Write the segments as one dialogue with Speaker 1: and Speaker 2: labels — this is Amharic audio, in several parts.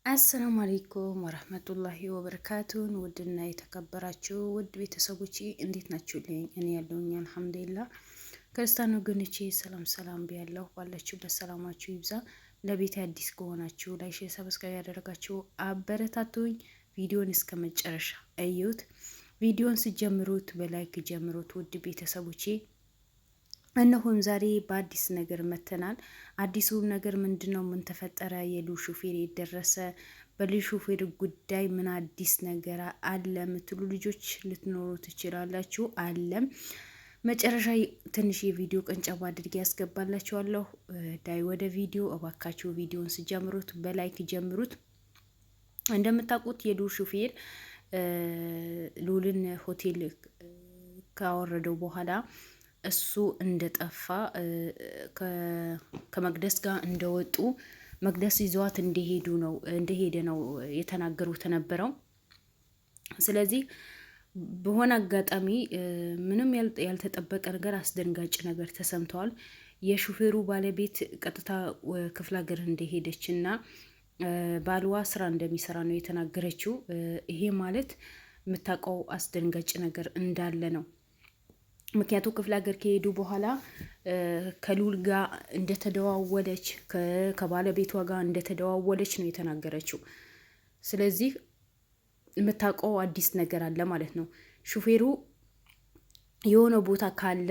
Speaker 1: አሰላሙ አለይኩም ወረህመቱላሂ ወበረካቱን። ውድና የተከበራችሁ ውድ ቤተሰቦቼ እንዴት ናችሁልኝ? እኔ ያለሁኝ አልሐምዱሊላህ። ክርስቲያን ወገኖቼ ሰላም ሰላም ብያለሁ። ባላችሁበት ሰላማችሁ ይብዛ። ለቤት አዲስ ከሆናችሁ ላይክ፣ ሼር፣ ሰብስክራይብ ያደረጋችሁ አበረታቱኝ። ቪዲዮን እስከ መጨረሻ እዩት። ቪዲዮን ስጀምሩት በላይክ ጀምሩት ውድ ቤተሰቦቼ። እነሆም ዛሬ በአዲስ ነገር መተናል። አዲሱ ነገር ምንድነው? ምን ተፈጠረ? የሉ ሹፌር የደረሰ በሉ ሹፌር ጉዳይ ምን አዲስ ነገር አለ የምትሉ ልጆች ልትኖሩ ትችላላችሁ። አለም መጨረሻ ትንሽ የቪዲዮ ቀንጨባ አድርጌ ያስገባላችኋለሁ። ዳይ ወደ ቪዲዮ እባካችሁ ቪዲዮን ስጀምሩት በላይክ ጀምሩት። እንደምታውቁት የሉ ሹፌር ሉልን ሆቴል ካወረደው በኋላ እሱ እንደጠፋ ከመቅደስ ጋር እንደወጡ መቅደስ ይዘዋት እንደሄደ ነው የተናገሩት ነበረው። ስለዚህ በሆነ አጋጣሚ ምንም ያልተጠበቀ ነገር አስደንጋጭ ነገር ተሰምተዋል። የሹፌሩ ባለቤት ቀጥታ ክፍለ ሀገር እንደሄደች እና ባልዋ ስራ እንደሚሰራ ነው የተናገረችው። ይሄ ማለት የምታውቀው አስደንጋጭ ነገር እንዳለ ነው። ምክንያቱ ክፍለ ሀገር ከሄዱ በኋላ ከሉል ጋር እንደተደዋወለች ከባለቤቷ ጋር እንደተደዋወለች ነው የተናገረችው። ስለዚህ የምታውቀው አዲስ ነገር አለ ማለት ነው። ሹፌሩ የሆነ ቦታ ካለ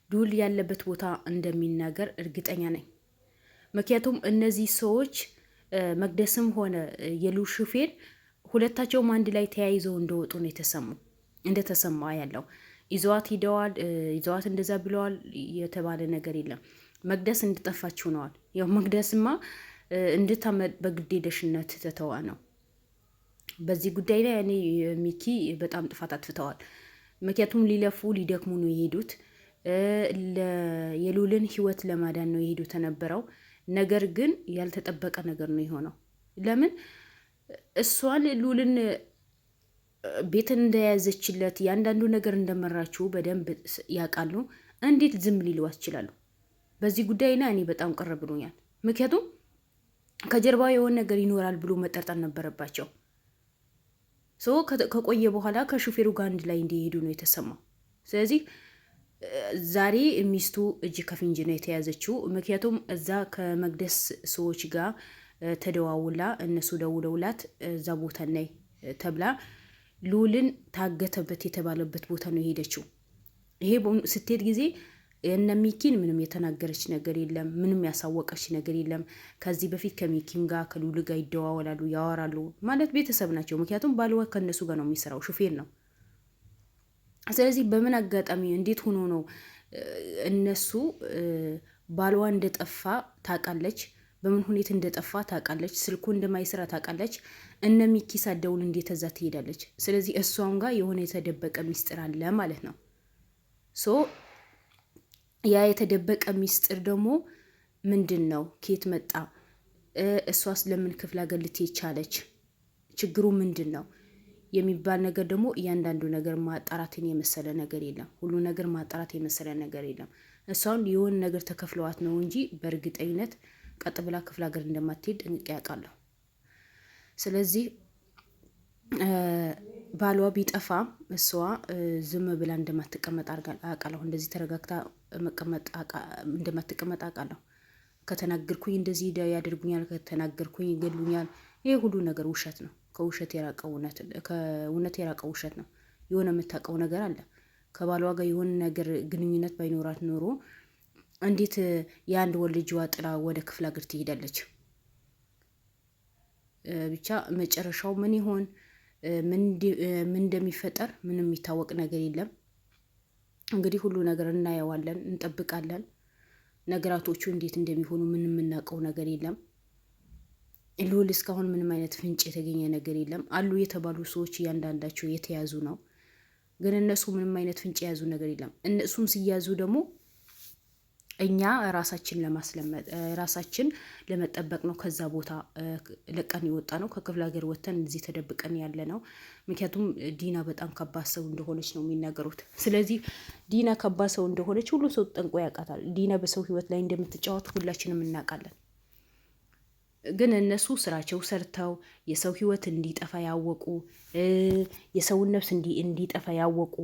Speaker 1: ሉል ያለበት ቦታ እንደሚናገር እርግጠኛ ነኝ። ምክንያቱም እነዚህ ሰዎች መቅደስም ሆነ የሉል ሹፌር ሁለታቸውም አንድ ላይ ተያይዘው እንደወጡ ነው እንደተሰማ ያለው። ይዘዋት ሂደዋል፣ ይዘዋት እንደዛ ብለዋል የተባለ ነገር የለም። መቅደስ እንድጠፋች ሆነዋል። ያው መቅደስማ እንድታመጥ በግዴለሽነት ተተዋ ነው። በዚህ ጉዳይ ላይ እኔ ሚኪ በጣም ጥፋት አጥፍተዋል። ምክንያቱም ሊለፉ ሊደክሙ ነው የሄዱት። የሉልን ህይወት ለማዳን ነው የሄዱት የነበረው። ነገር ግን ያልተጠበቀ ነገር ነው የሆነው። ለምን እሷን ሉልን ቤትን እንደያዘችለት ያንዳንዱ ነገር እንደመራችሁ በደንብ ያውቃሉ። እንዴት ዝም ሊሉ ይችላሉ? በዚህ ጉዳይ ላይ እኔ በጣም ቅር ብሎኛል። ምክንያቱም ከጀርባው የሆነ ነገር ይኖራል ብሎ መጠርጠር ነበረባቸው። ከቆየ በኋላ ከሹፌሩ ጋር አንድ ላይ እንዲሄዱ ነው የተሰማው። ስለዚህ ዛሬ ሚስቱ እጅ ከፍንጅ ነው የተያዘችው። ምክንያቱም እዛ ከመቅደስ ሰዎች ጋር ተደዋውላ እነሱ ደውለውላት እዛ ቦታ ላይ ተብላ ሉልን ታገተበት የተባለበት ቦታ ነው የሄደችው። ይሄ ስትሄድ ጊዜ እነ ሚኪን ምንም የተናገረች ነገር የለም፣ ምንም ያሳወቀች ነገር የለም። ከዚህ በፊት ከሚኪም ጋር ከሉል ጋር ይደዋወላሉ፣ ያወራሉ። ማለት ቤተሰብ ናቸው። ምክንያቱም ባልዋ ከነሱ ጋር ነው የሚሰራው፣ ሹፌር ነው። ስለዚህ በምን አጋጣሚ እንዴት ሆኖ ነው እነሱ ባልዋ እንደጠፋ ታውቃለች፣ በምን ሁኔታ እንደጠፋ ታውቃለች፣ ስልኩ እንደማይሰራ ታውቃለች። እነ ሚኪ ሳደውል እንዴት እዛ ትሄዳለች? ስለዚህ እሷም ጋር የሆነ የተደበቀ ሚስጥር አለ ማለት ነው። ያ የተደበቀ ሚስጥር ደግሞ ምንድን ነው? ከየት መጣ? እሷስ ለምን ክፍለ ሀገር ልትሄድ ቻለች? ችግሩ ምንድን ነው የሚባል ነገር ደግሞ እያንዳንዱ ነገር ማጣራትን የመሰለ ነገር የለም። ሁሉ ነገር ማጣራት የመሰለ ነገር የለም። እሷን የሆነ ነገር ተከፍለዋት ነው እንጂ በእርግጠኝነት ቀጥ ብላ ክፍለ ሀገር እንደማትሄድ ጠንቅቄ ያውቃለሁ። ስለዚህ ባሏ ቢጠፋም እሷ ዝም ብላ እንደማትቀመጥ አውቃለሁ። እንደዚህ ተረጋግታ እንደማትቀመጥ አውቃለሁ። ከተናገርኩኝ እንደዚህ ያደርጉኛል፣ ከተናገርኩኝ ይገሉኛል። ይሄ ሁሉ ነገር ውሸት ነው። ከእውነት የራቀው ውሸት ነው። የሆነ የምታውቀው ነገር አለ። ከባሏ ጋር የሆነ ነገር ግንኙነት ባይኖራት ኖሮ እንዴት የአንድ ወር ልጅዋ ጥላ ወደ ክፍለ ሀገር ትሄዳለች? ብቻ መጨረሻው ምን ይሆን ምን እንደሚፈጠር ምንም የሚታወቅ ነገር የለም። እንግዲህ ሁሉ ነገር እናየዋለን፣ እንጠብቃለን። ነገራቶቹ እንዴት እንደሚሆኑ ምንም የምናውቀው ነገር የለም። ሉል እስካሁን ምንም አይነት ፍንጭ የተገኘ ነገር የለም። አሉ የተባሉ ሰዎች እያንዳንዳቸው የተያዙ ነው፣ ግን እነሱ ምንም አይነት ፍንጭ የያዙ ነገር የለም። እነሱም ሲያዙ ደግሞ እኛ ራሳችን ለመጠበቅ ነው ከዛ ቦታ ለቀን የወጣ ነው። ከክፍለ ሀገር ወጥተን እዚህ ተደብቀን ያለ ነው። ምክንያቱም ዲና በጣም ከባድ ሰው እንደሆነች ነው የሚናገሩት። ስለዚህ ዲና ከባድ ሰው እንደሆነች ሁሉ ሰው ጠንቆ ያውቃታል። ዲና በሰው ህይወት ላይ እንደምትጫወት ሁላችንም እናውቃለን። ግን እነሱ ስራቸው ሰርተው የሰው ህይወት እንዲጠፋ ያወቁ፣ የሰውን ነፍስ እንዲጠፋ ያወቁ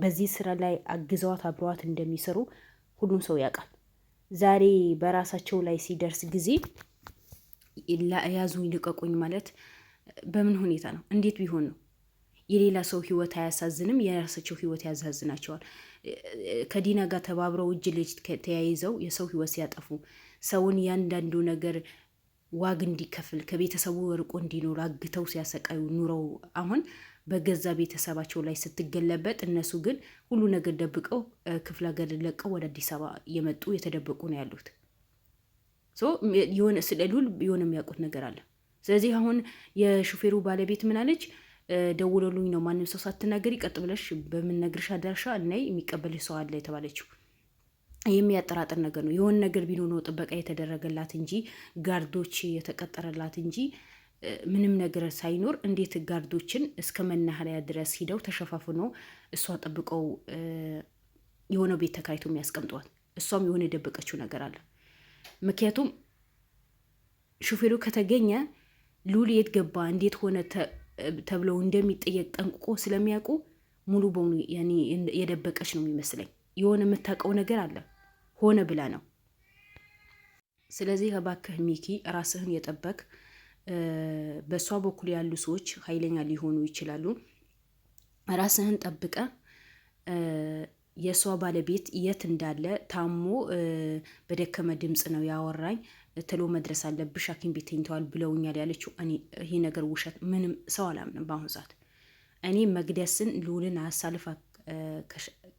Speaker 1: በዚህ ስራ ላይ አግዘዋት አብረዋት እንደሚሰሩ ሁሉም ሰው ያውቃል። ዛሬ በራሳቸው ላይ ሲደርስ ጊዜ ያዙኝ ልቀቁኝ ማለት በምን ሁኔታ ነው? እንዴት ቢሆን ነው? የሌላ ሰው ህይወት አያሳዝንም? የራሳቸው ህይወት ያሳዝናቸዋል። ከዲና ጋር ተባብረው እጅ ልጅ ተያይዘው የሰው ህይወት ሲያጠፉ ሰውን ያንዳንዱ ነገር ዋግ እንዲከፍል ከቤተሰቡ ርቆ እንዲኖር አግተው ሲያሰቃዩ ኑረው አሁን በገዛ ቤተሰባቸው ላይ ስትገለበጥ እነሱ ግን ሁሉ ነገር ደብቀው ክፍለ ሀገር ለቀው ወደ አዲስ አበባ የመጡ የተደበቁ ነው ያሉት። የሆነ ስለ ሉል የሆነ የሚያውቁት ነገር አለ። ስለዚህ አሁን የሹፌሩ ባለቤት ምናለች? ደውሎልኝ ነው ማንም ሰው ሳትናገሪ ቀጥ ብለሽ በምንነግርሽ አዳርሻ እናይ የሚቀበልሽ ሰው አለ የተባለችው። የሚያጠራጥር ነገር ነው። የሆነ ነገር ቢኖር ነው ጥበቃ የተደረገላት እንጂ ጋርዶች የተቀጠረላት እንጂ ምንም ነገር ሳይኖር እንዴት ጋርዶችን እስከ መናኸሪያ ድረስ ሂደው ተሸፋፍኖ እሷ ጠብቀው የሆነ ቤት ተከራይቶ የሚያስቀምጧት? እሷም የሆነ የደበቀችው ነገር አለ። ምክንያቱም ሹፌሩ ከተገኘ ሉል የት ገባ እንዴት ሆነ ተብለው እንደሚጠየቅ ጠንቅቆ ስለሚያውቁ ሙሉ በሙሉ የደበቀች ነው የሚመስለኝ። የሆነ የምታውቀው ነገር አለ፣ ሆነ ብላ ነው። ስለዚህ እባክህ ሚኪ ራስህን የጠበቅ። በእሷ በኩል ያሉ ሰዎች ኃይለኛ ሊሆኑ ይችላሉ። ራስህን ጠብቀ። የእሷ ባለቤት የት እንዳለ ታሞ በደከመ ድምፅ ነው ያወራኝ። ቶሎ መድረስ አለብሽ ሐኪም ቤት ተኝተዋል ብለውኛል ያለችው። እኔ ይሄ ነገር ውሸት፣ ምንም ሰው አላምንም በአሁኑ ሰዓት። እኔ መቅደስን ሉልን አሳልፋ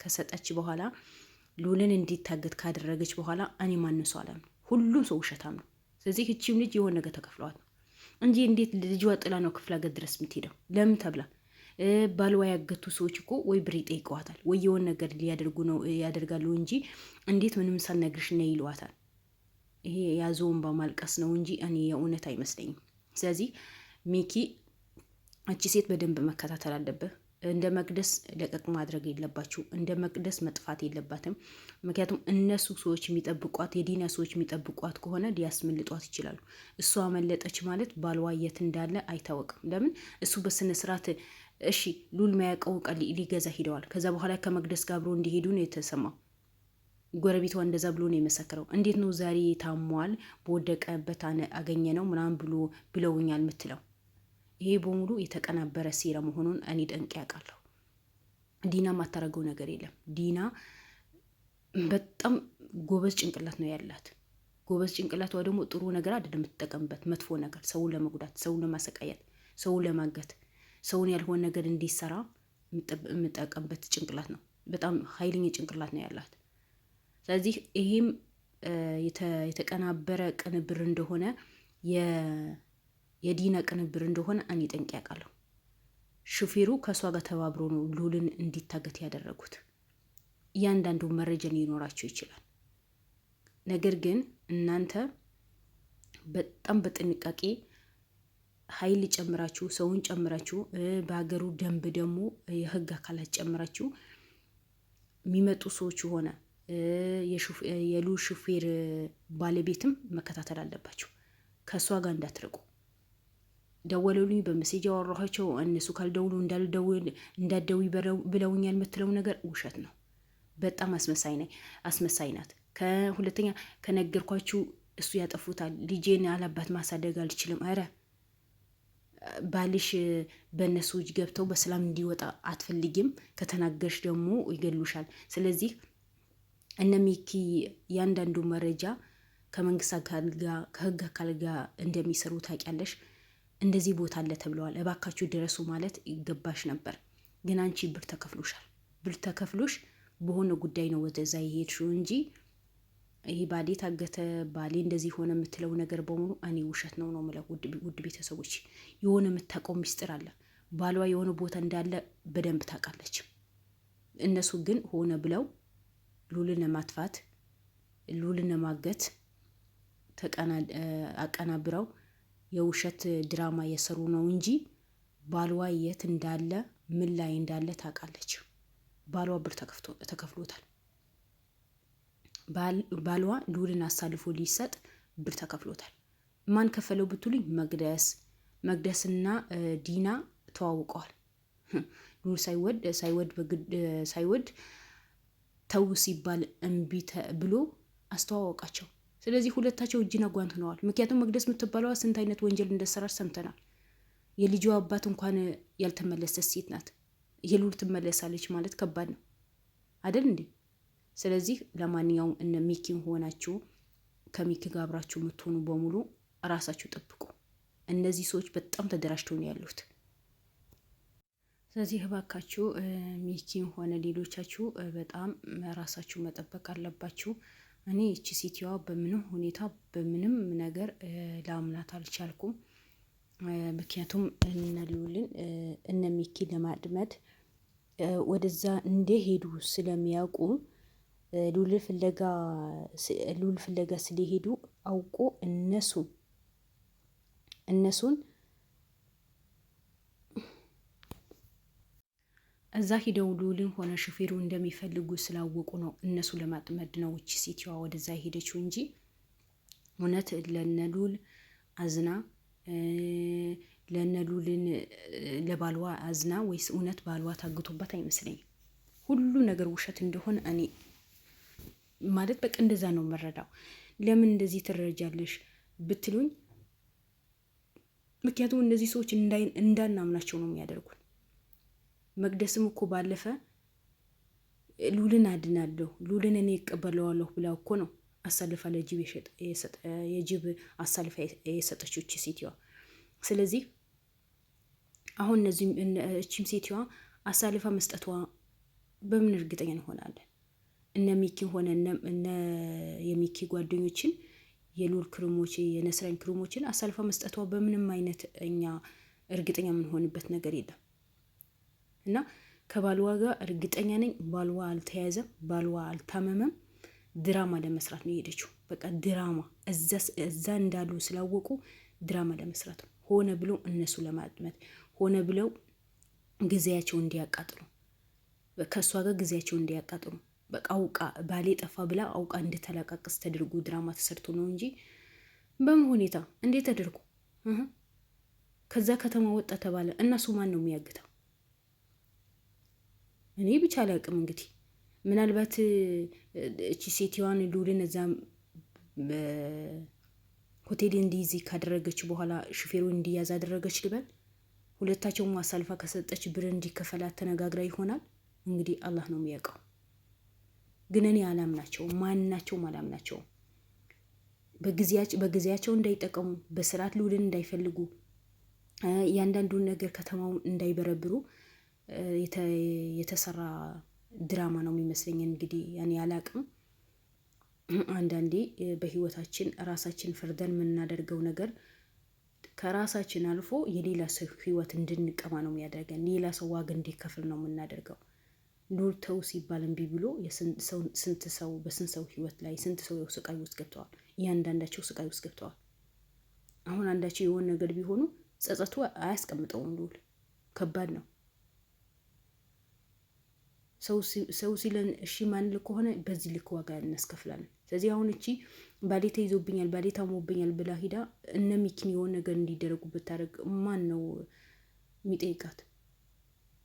Speaker 1: ከሰጠች በኋላ ሉልን እንዲታገት ካደረገች በኋላ እኔ ማንም ሰው አላምንም። ሁሉም ሰው ውሸታም ነው። ስለዚህ እቺም ልጅ የሆነ ነገር ተከፍለዋል እንጂ እንዴት ልጇ ጥላ ነው ክፍለ ሀገር ድረስ የምትሄደው? ለምን ተብላ? ባልዋ ያገቱ ሰዎች እኮ ወይ ብር ይጠይቀዋታል ወይ የሆነ ነገር ሊያደርጉ ነው ያደርጋሉ እንጂ እንዴት ምንም ሳልነግርሽ ነው ይለዋታል። ይሄ ያዘውን በማልቀስ ነው እንጂ እኔ የእውነት አይመስለኝም። ስለዚህ ሚኪ እቺ ሴት በደንብ መከታተል አለብህ። እንደ መቅደስ ለቀቅ ማድረግ የለባችሁ። እንደ መቅደስ መጥፋት የለባትም። ምክንያቱም እነሱ ሰዎች የሚጠብቋት የዲና ሰዎች የሚጠብቋት ከሆነ ሊያስመልጧት ይችላሉ። እሷ አመለጠች ማለት ባልዋ የት እንዳለ አይታወቅም። ለምን እሱ በስነ ስርዓት እሺ ሉል ማያውቀው ቃል ሊገዛ ሂደዋል። ከዛ በኋላ ከመቅደስ ጋር አብሮ እንዲሄዱ ነው የተሰማው። ጎረቤቷ እንደዛ ብሎ ነው የመሰከረው። እንዴት ነው ዛሬ ታሟል በወደቀበት አገኘ ነው ምናምን ብለውኛል የምትለው? ይሄ በሙሉ የተቀናበረ ሴራ መሆኑን እኔ ጠንቅ ያውቃለሁ። ዲና ማታረገው ነገር የለም። ዲና በጣም ጎበዝ ጭንቅላት ነው ያላት። ጎበዝ ጭንቅላቷ ደግሞ ጥሩ ነገር አይደለም የምትጠቀምበት፣ መጥፎ ነገር፣ ሰውን ለመጉዳት፣ ሰውን ለማሰቃየት፣ ሰውን ለማገት፣ ሰውን ያልሆነ ነገር እንዲሰራ የምጠቀምበት ጭንቅላት ነው። በጣም ኃይለኛ ጭንቅላት ነው ያላት። ስለዚህ ይሄም የተቀናበረ ቅንብር እንደሆነ የዲና ቅንብር እንደሆነ እኔ ጠንቅ ያውቃለሁ። ሹፌሩ ከእሷ ጋር ተባብሮ ነው ሉልን እንዲታገት ያደረጉት። እያንዳንዱ መረጃ ሊኖራቸው ይችላል። ነገር ግን እናንተ በጣም በጥንቃቄ ኃይል ጨምራችሁ፣ ሰውን ጨምራችሁ፣ በሀገሩ ደንብ ደግሞ የህግ አካላት ጨምራችሁ የሚመጡ ሰዎች ሆነ የሉ ሹፌር ባለቤትም መከታተል አለባችሁ። ከእሷ ጋር እንዳትርቁ። ደወሉልኝ በመሴጅ ያወራኋቸው እነሱ ካልደውሉ እንዳትደውይ ብለውኛል የምትለው ነገር ውሸት ነው። በጣም አስመሳይ ናት። ከሁለተኛ ከነገርኳችሁ እሱ ያጠፉታል። ልጄን አላባት ማሳደግ አልችልም። አረ ባልሽ በእነሱ እጅ ገብተው በሰላም እንዲወጣ አትፈልጊም። ከተናገርሽ ደግሞ ይገሉሻል። ስለዚህ እነ ሚኪ ያንዳንዱ መረጃ ከመንግስት አካል ጋር ከህግ አካል ጋር እንደሚሰሩ ታውቂያለሽ። እንደዚህ ቦታ አለ ተብለዋል። እባካችሁ ድረሱ ማለት ይገባሽ ነበር። ግን አንቺ ብር ተከፍሎሻል። ብር ተከፍሎሽ በሆነ ጉዳይ ነው ወደዛ የሄድሽው እንጂ ይሄ ባሌ ታገተ፣ ባሌ እንደዚህ ሆነ የምትለው ነገር በሙሉ እኔ ውሸት ነው የምለው። ውድ ቤተሰቦች የሆነ የምታውቀው ሚስጥር አለ። ባሏ የሆነ ቦታ እንዳለ በደንብ ታውቃለች። እነሱ ግን ሆነ ብለው ሉልን ለማጥፋት ሉልን ለማገት አቀናብረው የውሸት ድራማ የሰሩ ነው እንጂ ባልዋ የት እንዳለ ምን ላይ እንዳለ ታውቃለች። ባልዋ ብር ተከፍሎታል። ባልዋ ሉልን አሳልፎ ሊሰጥ ብር ተከፍሎታል። ማን ከፈለው ብትሉኝ መቅደስና ዲና ተዋውቀዋል። ሉል ሳይወድ ተው ሲባል እምቢ ብሎ አስተዋወቃቸው። ስለዚህ ሁለታቸው እጅና ጓንት ሆነዋል። ምክንያቱም መቅደስ የምትባለዋ ስንት አይነት ወንጀል እንደሰራች ሰምተናል። የልጇ አባት እንኳን ያልተመለሰ ሴት ናት። የሉል ትመለሳለች ማለት ከባድ ነው አይደል እንዴ? ስለዚህ ለማንኛውም እነ ሚኪም ሆናችሁ ከሚኪ ጋር አብራችሁ የምትሆኑ በሙሉ ራሳችሁ ጠብቁ። እነዚህ ሰዎች በጣም ተደራጅተው ነው ያሉት። ስለዚህ እባካችሁ ሚኪም ሆነ ሌሎቻችሁ በጣም ራሳችሁ መጠበቅ አለባችሁ። እኔ እቺ ሴትዋ በምንም ሁኔታ በምንም ነገር ላምናት አልቻልኩም። ምክንያቱም እነ ልዑልን እነ ሚኪ ለማድመድ ወደዛ እንደሄዱ ስለሚያውቁ ሉል ፍለጋ ስለሄዱ አውቆ እነሱን እዛ ሂደው ሉልን ሆነ ሹፌሩ እንደሚፈልጉ ስላወቁ ነው እነሱ ለማጥመድ ነው እቺ ሴትዋ ወደዛ ሄደችው እንጂ እውነት ለነሉል አዝና ለነሉልን ለባልዋ አዝና ወይስ እውነት ባልዋ ታግቶባት አይመስለኝም። ሁሉ ነገር ውሸት እንደሆነ እኔ ማለት በቃ እንደዛ ነው መረዳው። ለምን እንደዚህ ትረጃለሽ ብትሉኝ፣ ምክንያቱም እነዚህ ሰዎች እንዳናምናቸው ነው የሚያደርጉን። መቅደስም እኮ ባለፈ ሉልን አድናለሁ ሉልን እኔ እቀበለዋለሁ ብላ እኮ ነው አሳልፋ የጅብ አሳልፋ የሰጠችው እቺ ሴትዋ። ስለዚህ አሁን እቺም ሴትዋ አሳልፋ መስጠቷ በምን እርግጠኛ እንሆናለን? እነ ሚኪ ሆነ እነ የሚኪ ጓደኞችን የሉል ክሩሞች የነስረን ክሩሞችን አሳልፋ መስጠቷ በምንም አይነት እኛ እርግጠኛ የምንሆንበት ነገር የለም። እና ከባልዋ ጋር እርግጠኛ ነኝ ባልዋ አልተያዘም፣ ባልዋ አልታመመም። ድራማ ለመስራት ነው የሄደችው። በቃ ድራማ እዛ እንዳሉ ስላወቁ ድራማ ለመስራት ነው። ሆነ ብለው እነሱ ለማጥመት ሆነ ብለው ጊዜያቸው እንዲያቃጥሉ፣ ከእሷ ጋር ጊዜያቸው እንዲያቃጥሉ በቃ አውቃ ባሌ ጠፋ ብላ አውቃ እንድተላቃቅስ ተደርጎ ድራማ ተሰርቶ ነው እንጂ በምን ሁኔታ እንዴት ተደርጎ ከዛ ከተማ ወጣ ተባለ። እነሱ ማን ነው የሚያግተው? እኔ ብቻ አላውቅም። እንግዲህ ምናልባት እቺ ሴትዋን ሉልን እዛ ሆቴል እንዲይዝ ካደረገች በኋላ ሹፌሩ እንዲያዝ አደረገች ልበል። ሁለታቸውም አሳልፋ ከሰጠች ብር እንዲከፈላት ተነጋግራ ይሆናል። እንግዲህ አላህ ነው የሚያውቀው። ግን እኔ አላምናቸውም፣ ማናቸውም አላምናቸውም። በጊዜያቸው እንዳይጠቀሙ፣ በስርዓት ሉልን እንዳይፈልጉ፣ እያንዳንዱን ነገር ከተማውን እንዳይበረብሩ የተሰራ ድራማ ነው የሚመስለኝ። እንግዲህ ያኔ አላቅም። አንዳንዴ በህይወታችን ራሳችን ፈርደን የምናደርገው ነገር ከራሳችን አልፎ የሌላ ሰው ህይወት እንድንቀማ ነው የሚያደርገን። ሌላ ሰው ዋጋ እንዲከፍል ነው የምናደርገው። ኑር ተው ሲባል እምቢ ብሎ ስንት ሰው በስንት ሰው ህይወት ላይ ስንት ሰው ስቃይ ውስጥ ገብተዋል። እያንዳንዳቸው ስቃይ ውስጥ ገብተዋል። አሁን አንዳቸው የሆነ ነገር ቢሆኑ ጸጸቱ አያስቀምጠውም። ሉል ከባድ ነው። ሰው ሲለን እሺ ማንል ከሆነ በዚህ ልክ ዋጋ እናስከፍላለን። ስለዚህ አሁን እቺ ባሌ ተይዞብኛል፣ ባሌ ታሞብኛል ብላ ሂዳ እነ ሚኪን የሆነ ነገር እንዲደረጉ ብታደርግ ማን ነው የሚጠይቃት?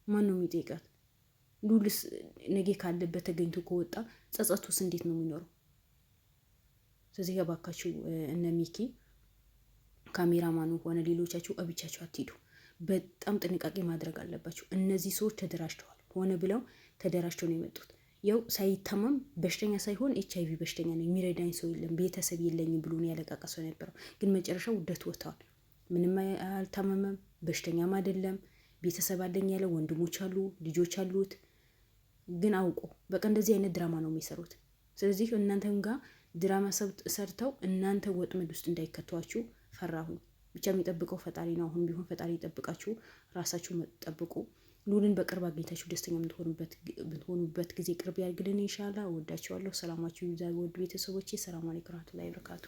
Speaker 1: ማን ነው የሚጠይቃት? ሉልስ ነገ ካለበት ተገኝቶ ከወጣ ጸጸቱስ እንዴት ነው የሚኖረው? ስለዚህ እባካችሁ እነ ሚኪ ካሜራማኑ ሆነ ሌሎቻችሁ አብቻችሁ አትሂዱ። በጣም ጥንቃቄ ማድረግ አለባችሁ። እነዚህ ሰዎች ተደራጅተዋል። ሆነ ብለው ተደራጅተው ነው የመጡት። ያው ሳይታመም በሽተኛ ሳይሆን HIV በሽተኛ ነው፣ የሚረዳኝ ሰው የለም፣ ቤተሰብ የለኝም ብሎ ነው ያለቃቀሰው የነበረው። ግን መጨረሻው ውደት ወጥተዋል። ምንም አልታመመም፣ በሽተኛም አይደለም፣ ቤተሰብ አለኝ ያለ ወንድሞች አሉ፣ ልጆች አሉት። ግን አውቆ በቃ እንደዚህ አይነት ድራማ ነው የሚሰሩት። ስለዚህ እናንተም ጋር ድራማ ሰርተው እናንተ ወጥመድ ውስጥ እንዳይከቷችሁ ፈራሁኝ። ብቻ የሚጠብቀው ፈጣሪ ነው። አሁን ቢሆን ፈጣሪ ይጠብቃችሁ፣ ራሳችሁ ጠብቁ። ሉልን በቅርብ አግኝታችሁ ደስተኛ የምትሆኑበት ጊዜ ቅርብ ያድርግልን። ኢንሻአላህ። እወዳችኋለሁ። ሰላማችሁ ይብዛ ውድ ቤተሰቦቼ። ሰላም አለይኩም ወራህመቱላሂ ወበረካቱ።